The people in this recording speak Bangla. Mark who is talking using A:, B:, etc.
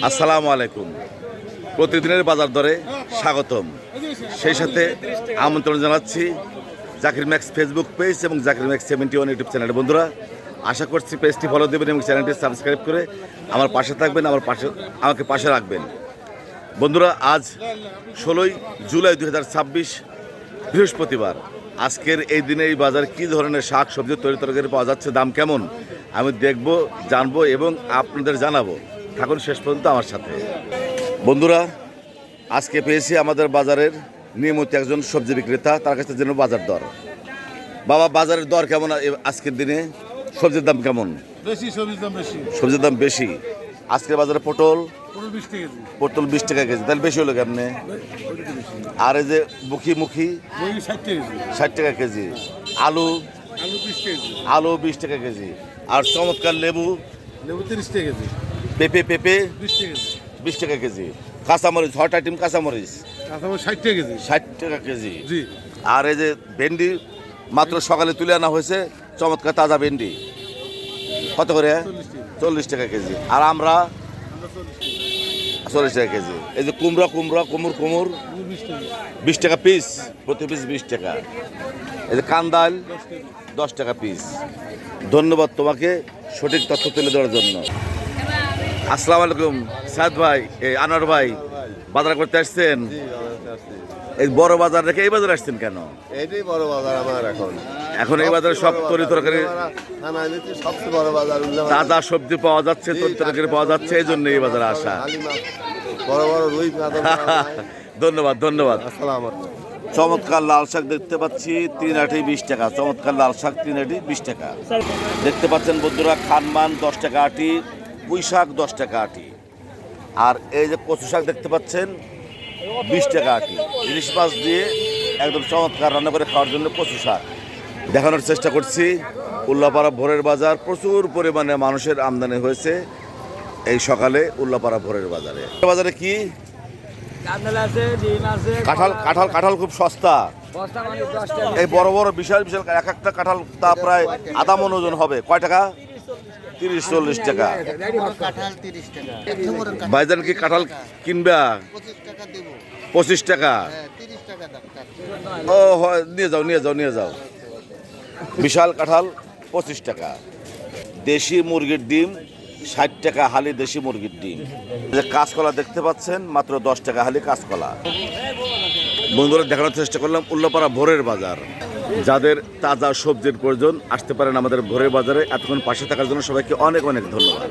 A: আসসালামু আলাইকুম। প্রতিদিনের বাজার দরে স্বাগতম। সেই সাথে আমন্ত্রণ জানাচ্ছি জাকির ম্যাক্স ফেসবুক পেজ এবং জাকির ম্যাক্স 71 ইউটিউব চ্যানেল। বন্ধুরা, আশা করছি পেজটি ফলো দেবেন এবং চ্যানেলটি সাবস্ক্রাইব করে আমার পাশে থাকবেন, আমাকে পাশে রাখবেন। বন্ধুরা, আজ 16 জুলাই 2026 বৃহস্পতিবার। আজকের এই দিনে এই বাজার কী ধরনের শাক সবজি তরকারি পাওয়া যাচ্ছে, দাম কেমন, আমি দেখব, জানবো এবং আপনাদের জানাবো। থাকুন শেষ পর্যন্ত আমার সাথে। বন্ধুরা, আজকে পেয়েছি আমাদের বাজারের নিয়মিত একজন সবজি বিক্রেতা, তার কাছে জেনে বাজার দর। বাবা, বাজারের দর কেমন আজকের দিনে? সবজির দাম কেমন?
B: বেশি, সবজির দাম বেশি।
A: সবজির দাম বেশি। আজকের বাজারে পটল 20 টাকা কেজি। তাহলে বেশি হলো কেমনে? আর এই যে মুখী 60 টাকা কেজি। আলু 20 টাকা কেজি। আর চমৎকার লেবু
B: 30 টাকা কেজি।
A: পেঁপে
B: 20 টাকা কেজি।
A: কাঁচামরিচ, হট আইটেম কাঁচামরিচ
B: 60 টাকা কেজি।
A: 60 টাকা কেজি।
B: জি।
A: আর এই যে ভেন্ডি মাত্র সকালে তুলে আনা হয়েছে, চমৎকার তাজা ভেন্ডি, কত করে? 40 টাকা কেজি। আর আমরা 40 টাকা কেজি। এই যে কুমড়া কুমুর 20 টাকা পিস, প্রতি পিস 20 টাকা। এই যে কান্দাল 10 টাকা পিস। ধন্যবাদ তোমাকে সঠিক তথ্য তুলে দেওয়ার জন্য। আসসালামু আলাইকুম সাদ ভাই, আনোয়ার ভাই, বাজার করতে আসছেন? এই বড় বাজার রেখে এই বাজারে আসছেন কেন?
B: এইটাই বড় বাজার আমার
A: এখন এই বাজারে সব তরকারি,
B: সবচেয়ে বড় বাজার।
A: তাজা সবজি পাওয়া যাচ্ছে, তরকারি পাওয়া যাচ্ছে, এই জন্য এই বাজারে আসা।
B: বড় বড় রুই
A: ধন্যবাদ।
B: আসসালামু
A: চমৎকার লাল শাক দেখতে পাচ্ছি 3 আটি 20 টাকা। চমৎকার লাল শাক 3 আটি 20 টাকা দেখতে পাচ্ছেন বন্ধুরা। খানমান 10 টাকা আটি, পুঁই শাক 10 টাকা আটি। আর এই যে কচু শাক দেখতে পাচ্ছেন 20 টাকা আটি। ইলিশ মাছ দিয়ে একদম চমৎকার রান্না করে খাওয়ার জন্য কচু শাক দেখানোর চেষ্টা করছি। উল্লাপাড়া ভোরের বাজার, প্রচুর পরিমাণে মানুষের আমদানি হয়েছে এই সকালে উল্লাপাড়া ভোরের বাজারে। বাজারে কি কাঁঠাল খুব সস্তা। এই বড় বড় বিশাল এক একটা কাঁঠাল তা প্রায় আধা মণ ওজন হবে। কয় টাকা? 30-40 টাকা। ভাইজান কি কাঁঠাল কিনবে? 25 টাকা। ও নিয়ে যাও। বিশাল কাঁঠাল 25 টাকা। দেশি মুরগির ডিম 60 টাকা হালি। দেশি মুরগির ডিম। যে কাঁচকলা দেখতে পাচ্ছেন মাত্র 10 টাকা হালি কাঁচকলা। বন্ধুরা, দেখানোর চেষ্টা করলাম উল্লাপাড়া ভোরের বাজার। যাদের তাজা সবজির প্রয়োজন আসতে পারেন আমাদের ভোরের বাজারে। এতক্ষণ পাশে থাকার জন্য সবাইকে অনেক ধন্যবাদ।